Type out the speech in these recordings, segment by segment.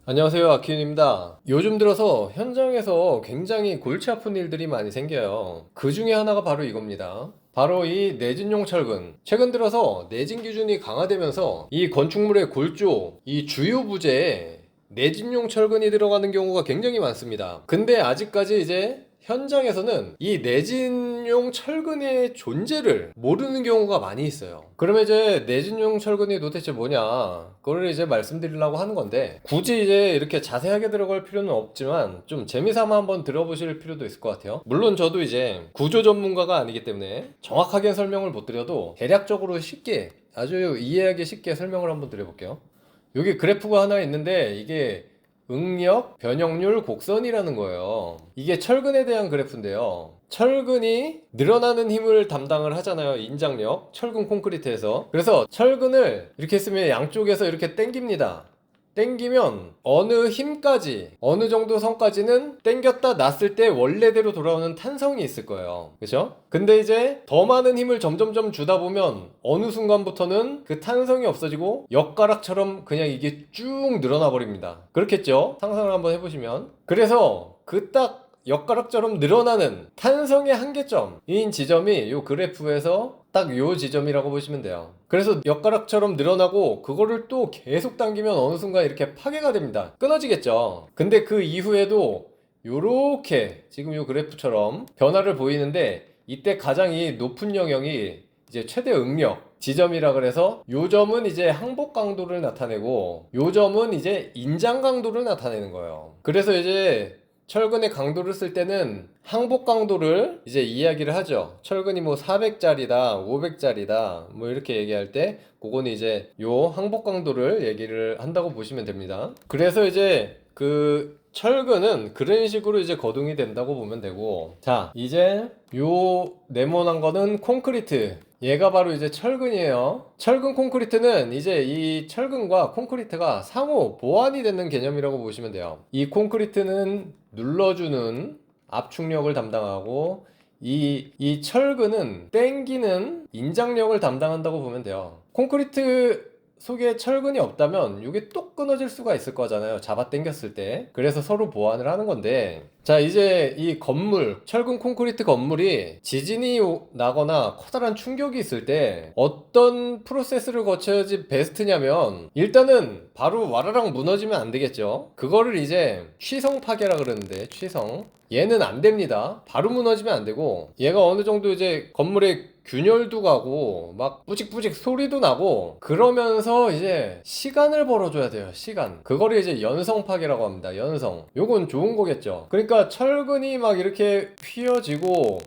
안녕하세요, 아키윤입니다. 요즘 들어서 현장에서 굉장히 골치 아픈 일들이 많이 생겨요. 그 중에 하나가 바로 이겁니다. 바로 이 내진용 철근. 최근 들어서 내진 기준이 강화되면서 이 건축물의 골조, 이 주요 부재에 내진용 철근이 들어가는 경우가 굉장히 많습니다. 근데 아직까지 이제 현장에서는 이 내진용 철근의 존재를 모르는 경우가 많이 있어요. 그러면 이제 내진용 철근이 도대체 뭐냐? 그걸 이제 말씀드리려고 하는 건데, 굳이 이제 이렇게 자세하게 들어갈 필요는 없지만, 좀 재미삼아 한번 들어보실 필요도 있을 것 같아요. 물론 저도 이제 구조 전문가가 아니기 때문에 정확하게 설명을 못 드려도 대략적으로 쉽게, 아주 이해하기 쉽게 설명을 한번 드려볼게요. 여기 그래프가 하나 있는데, 이게 응력, 변형률, 곡선이라는 거예요. 이게 철근에 대한 그래프인데요. 철근이 늘어나는 힘을 담당을 하잖아요. 인장력, 철근 콘크리트에서. 그래서 철근을 이렇게 쓰면 양쪽에서 이렇게 당깁니다. 당기면 어느 힘까지, 어느 정도 선까지는 당겼다 놨을 때 원래대로 돌아오는 탄성이 있을 거예요. 그죠? 근데 이제 더 많은 힘을 점점점 주다 보면 어느 순간부터는 그 탄성이 없어지고 엿가락처럼 그냥 이게 쭉 늘어나 버립니다. 그렇겠죠? 상상을 한번 해보시면. 그래서 그 딱 엿가락처럼 늘어나는 탄성의 한계점인 지점이 이 그래프에서 딱 요 지점이라고 보시면 돼요. 그래서 엿가락처럼 늘어나고 그거를 또 계속 당기면 어느 순간 이렇게 파괴가 됩니다. 끊어지겠죠. 근데 그 이후에도 요렇게 지금 요 그래프처럼 변화를 보이는데, 이때 가장 이 높은 영역이 이제 최대 응력 지점이라 그래서 요 점은 이제 항복 강도를 나타내고 요 점은 이제 인장 강도를 나타내는 거예요. 그래서 이제 철근의 강도를 쓸 때는 항복 강도를 이제 이야기를 하죠. 철근이 뭐 400짜리다, 500짜리다, 뭐 이렇게 얘기할 때, 그거는 이제 요 항복 강도를 얘기를 한다고 보시면 됩니다. 그래서 이제 그 철근은 그런 식으로 이제 거동이 된다고 보면 되고, 자, 이제 요 네모난 거는 콘크리트. 얘가 바로 이제 철근이에요. 철근 콘크리트는 이제 이 철근과 콘크리트가 상호 보완이 되는 개념이라고 보시면 돼요. 이 콘크리트는 눌러주는 압축력을 담당하고, 이 철근은 땡기는 인장력을 담당한다고 보면 돼요. 콘크리트 속에 철근이 없다면 이게 또 끊어질 수가 있을 거잖아요. 잡아 당겼을 때. 그래서 서로 보완을 하는 건데, 자, 이제 이 건물, 철근 콘크리트 건물이 지진이 나거나 커다란 충격이 있을 때 어떤 프로세스를 거쳐야지 베스트냐면, 일단은 바로 와라랑 무너지면 안 되겠죠. 그거를 이제 취성 파괴라 그러는데, 취성. 얘는 안 됩니다. 바로 무너지면 안 되고, 얘가 어느 정도 이제 건물의 균열도 가고 막 뿌직뿌직 소리도 나고 그러면서 이제 시간을 벌어줘야 돼요. 시간. 그거를 이제 연성 파괴라고 합니다. 연성. 요건 좋은 거겠죠. 그러니까 철근이 막 이렇게 휘어지고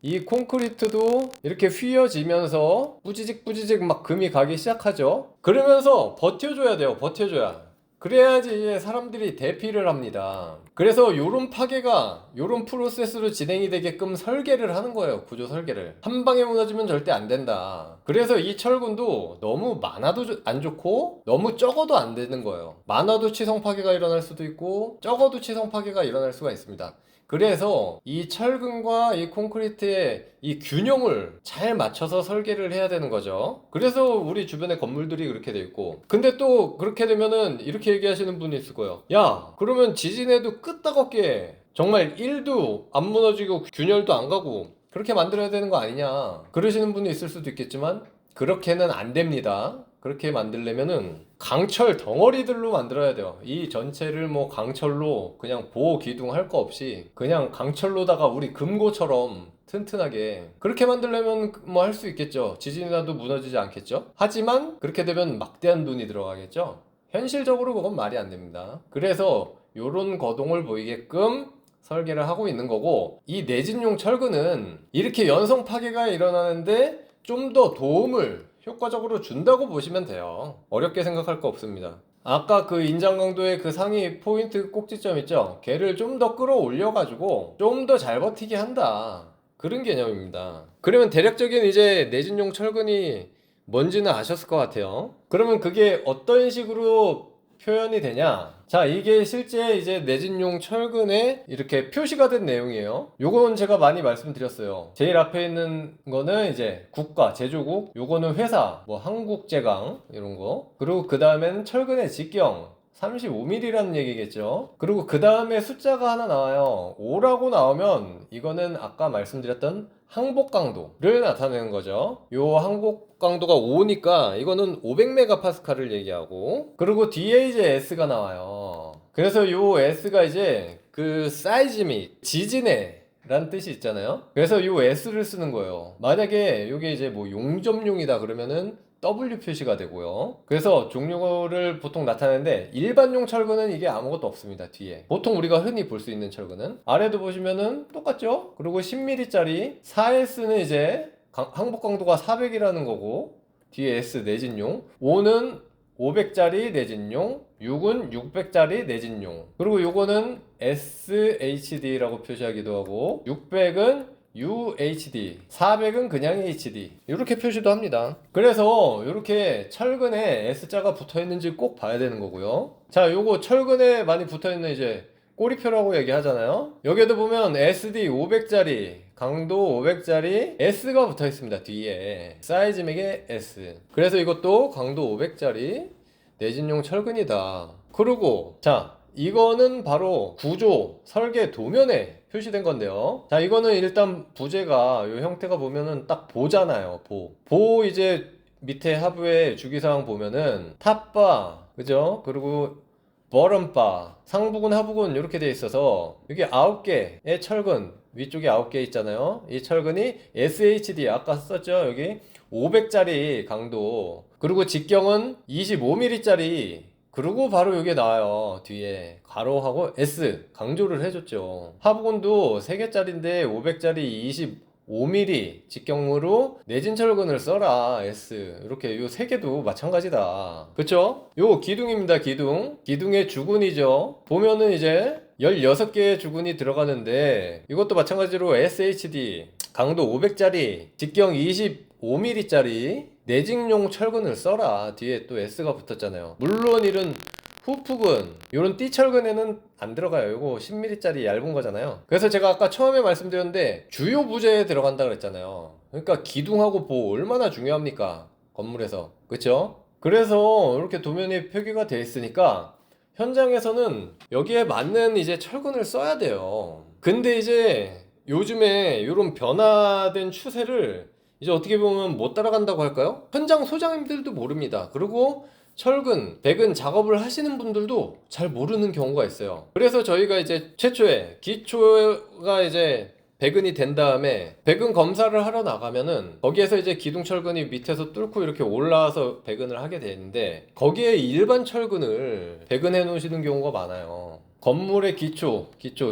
이 콘크리트도 이렇게 휘어지면서 뿌지직 뿌지직 막 금이 가기 시작하죠. 그러면서 버텨줘야 돼요. 버텨줘야. 그래야지 이제 사람들이 대피를 합니다. 그래서 요런 파괴가 요런 프로세스로 진행이 되게끔 설계를 하는 거예요. 구조 설계를. 한 방에 무너지면 절대 안 된다. 그래서 이 철근도 너무 많아도 안 좋고 너무 적어도 안 되는 거예요. 많아도 치성 파괴가 일어날 수도 있고 적어도 치성 파괴가 일어날 수가 있습니다. 그래서 이 철근과 이 콘크리트의 이 균형을 잘 맞춰서 설계를 해야 되는 거죠. 그래서 우리 주변에 건물들이 그렇게 돼 있고, 근데 또 그렇게 되면은 이렇게 얘기하시는 분이 있을 거예요. 야, 그러면 지진에도 끄떡없게 정말 1도 안 무너지고 균열도 안 가고 그렇게 만들어야 되는 거 아니냐, 그러시는 분이 있을 수도 있겠지만, 그렇게는 안 됩니다. 그렇게 만들려면은 강철 덩어리들로 만들어야 돼요. 이 전체를 뭐 강철로 그냥 보호 기둥 할 거 없이 그냥 강철로다가 우리 금고처럼 튼튼하게 그렇게 만들려면 뭐 할 수 있겠죠. 지진이 나도 무너지지 않겠죠. 하지만 그렇게 되면 막대한 돈이 들어가겠죠. 현실적으로 그건 말이 안 됩니다. 그래서 요런 거동을 보이게끔 설계를 하고 있는 거고, 이 내진용 철근은 이렇게 연성 파괴가 일어나는데 좀 더 도움을 효과적으로 준다고 보시면 돼요. 어렵게 생각할 거 없습니다. 아까 그 인장 강도의 그 상위 포인트 꼭지점 있죠? 걔를 좀 더 끌어올려 가지고 좀 더 잘 버티게 한다, 그런 개념입니다. 그러면 대략적인 이제 내진용 철근이 뭔지는 아셨을 것 같아요. 그러면 그게 어떤 식으로 표현이 되냐? 자, 이게 실제 이제 내진용 철근에 이렇게 표시가 된 내용이에요. 요건 제가 많이 말씀드렸어요. 제일 앞에 있는 거는 이제 국가, 제조국, 요거는 회사, 뭐 한국제강 이런 거. 그리고 그 다음에는 철근의 직경, 35mm라는 얘기겠죠. 그리고 그 다음에 숫자가 하나 나와요. 5라고 나오면 이거는 아까 말씀드렸던 항복 강도를 나타내는 거죠. 요 항복 강도가 5니까 이거는 500메가파스칼을 얘기하고, 그리고 뒤에 이제 S가 나와요. 그래서 요 S가 이제 그 사이즈미, 지진해 라는 뜻이 있잖아요. 그래서 요 S를 쓰는 거예요. 만약에 이게 이제 뭐 용접용이다 그러면은 W 표시가 되고요. 그래서 종류를 보통 나타내는데, 일반용 철근은 이게 아무것도 없습니다. 뒤에 보통 우리가 흔히 볼 수 있는 철근은 아래도 보시면은 똑같죠. 그리고 10mm짜리 4S는 이제 항복 강도가 400이라는 거고, 뒤에 S 내진용, 5는 500짜리 내진용, 6은 600짜리 내진용, 그리고 요거는 SHD라고 표시하기도 하고, 600은 UHD, 400은 그냥 HD 이렇게 표시도 합니다. 그래서 이렇게 철근에 S자가 붙어 있는지 꼭 봐야 되는 거고요. 자, 요거 철근에 많이 붙어 있는 이제 꼬리표라고 얘기하잖아요. 여기에도 보면 SD 500짜리, 강도 500짜리 S가 붙어 있습니다. 뒤에 사이즈 맥의 S. 그래서 이것도 강도 500짜리 내진용 철근이다. 그리고 자, 이거는 바로 구조 설계 도면에 표시된 건데요. 자, 이거는 일단 부재가 요 형태가 보면은 딱 보잖아요. 보 이제 밑에 하부에 주기사항 보면은 탑바, 그죠? 그리고 버럼바, 상부근 하부근 이렇게 돼 있어서 여기 9개의 철근, 위쪽에 9개 있잖아요. 이 철근이 SHD 아까 썼죠. 여기 500짜리 강도, 그리고 직경은 25mm짜리, 그리고 바로 여기 나와요. 뒤에 가로하고 S 강조를 해줬죠. 하부근도 3개짜리인데 500짜리 25mm 직경으로 내진철근을 써라. S 이렇게 요 3개도 마찬가지다. 그쵸? 요 기둥입니다. 기둥의 주근이죠. 보면은 이제 16개의 주근이 들어가는데, 이것도 마찬가지로 SHD 강도 500짜리 직경 25mm짜리 내직용 철근을 써라. 뒤에 또 S가 붙었잖아요. 물론 이런 후프근, 이런 띠철근에는 안 들어가요. 이거 10mm짜리 얇은 거잖아요. 그래서 제가 아까 처음에 말씀드렸는데 주요 부재에 들어간다 그랬잖아요. 그러니까 기둥하고 보 얼마나 중요합니까? 건물에서. 그쵸? 그래서 이렇게 도면이 표기가 돼 있으니까 현장에서는 여기에 맞는 이제 철근을 써야 돼요. 근데 이제 요즘에 이런 변화된 추세를 이제 어떻게 보면 못 따라간다고 할까요? 현장 소장님들도 모릅니다. 그리고 철근, 백은 작업을 하시는 분들도 잘 모르는 경우가 있어요. 그래서 저희가 이제 최초에 기초가 이제 백은이 된 다음에 백은 검사를 하러 나가면은 거기에서 이제 기둥 철근이 밑에서 뚫고 이렇게 올라와서 백은을 하게 되는데, 거기에 일반 철근을 백은해 놓으시는 경우가 많아요. 건물의 기초,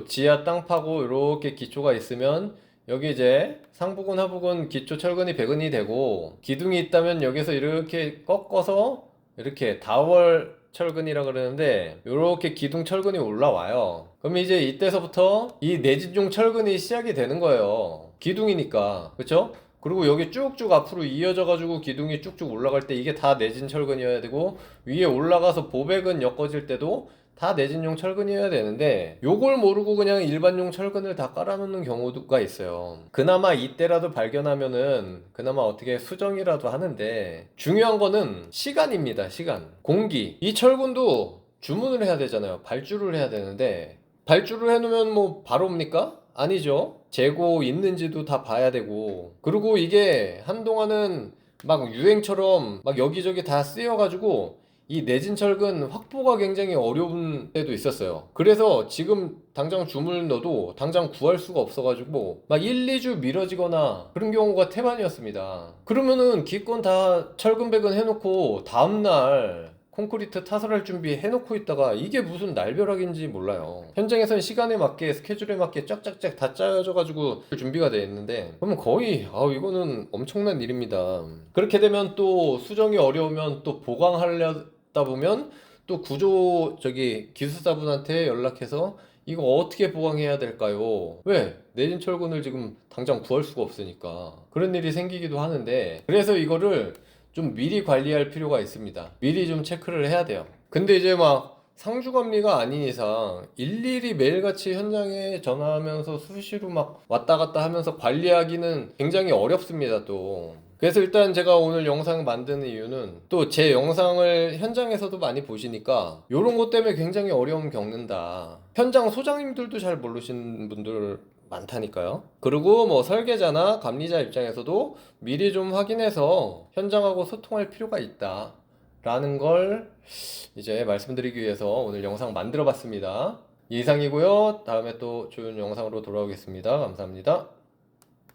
지하 땅 파고 이렇게 기초가 있으면 여기 이제 상부근 하부근 기초 철근이 백은이 되고, 기둥이 있다면 여기서 이렇게 꺾어서 이렇게 다월 철근이라 그러는데 이렇게 기둥 철근이 올라와요. 그럼 이제 이때서부터 이 내진용 철근이 시작이 되는 거예요. 기둥이니까. 그쵸? 그리고 여기 쭉쭉 앞으로 이어져 가지고 기둥이 쭉쭉 올라갈 때 이게 다 내진 철근이어야 되고, 위에 올라가서 보백은 엮어질 때도 다 내진용 철근이어야 되는데, 요걸 모르고 그냥 일반용 철근을 다 깔아놓는 경우가 있어요. 그나마 이때라도 발견하면은 그나마 어떻게 수정이라도 하는데, 중요한 거는 시간입니다. 시간, 공기. 이 철근도 주문을 해야 되잖아요. 발주를 해야 되는데, 발주를 해놓으면 뭐 바로 옵니까? 아니죠. 재고 있는지도 다 봐야 되고, 그리고 이게 한동안은 막 유행처럼 막 여기저기 다 쓰여가지고 이 내진철근 확보가 굉장히 어려운 때도 있었어요. 그래서 지금 당장 주문을 넣어도 당장 구할 수가 없어가지고 막 1, 2주 미뤄지거나 그런 경우가 태반이었습니다. 그러면은 기껏 다 철근백은 해놓고 다음날 콘크리트 타설할 준비 해놓고 있다가 이게 무슨 날벼락인지 몰라요. 현장에서는 시간에 맞게 스케줄에 맞게 쫙쫙쫙 다 짜여져가지고 준비가 돼 있는데, 그러면 거의 이거는 엄청난 일입니다. 그렇게 되면 또 수정이 어려우면 또 보강하려다 보면 또 기술사분한테 연락해서 이거 어떻게 보강해야 될까요? 왜? 내진 철근을 지금 당장 구할 수가 없으니까 그런 일이 생기기도 하는데, 그래서 이거를 좀 미리 관리할 필요가 있습니다. 미리 좀 체크를 해야 돼요. 근데 이제 막 상주감리가 아닌 이상 일일이 매일같이 현장에 전화하면서 수시로 막 왔다 갔다 하면서 관리하기는 굉장히 어렵습니다. 또 그래서 일단 제가 오늘 영상 만드는 이유는 또 제 영상을 현장에서도 많이 보시니까 이런 것 때문에 굉장히 어려움 겪는다. 현장 소장님들도 잘 모르시는 분들 많다니까요. 그리고 뭐 설계자나 감리자 입장에서도 미리 좀 확인해서 현장하고 소통할 필요가 있다. 라는 걸 이제 말씀드리기 위해서 오늘 영상 만들어 봤습니다. 이상이고요. 다음에 또 좋은 영상으로 돌아오겠습니다. 감사합니다.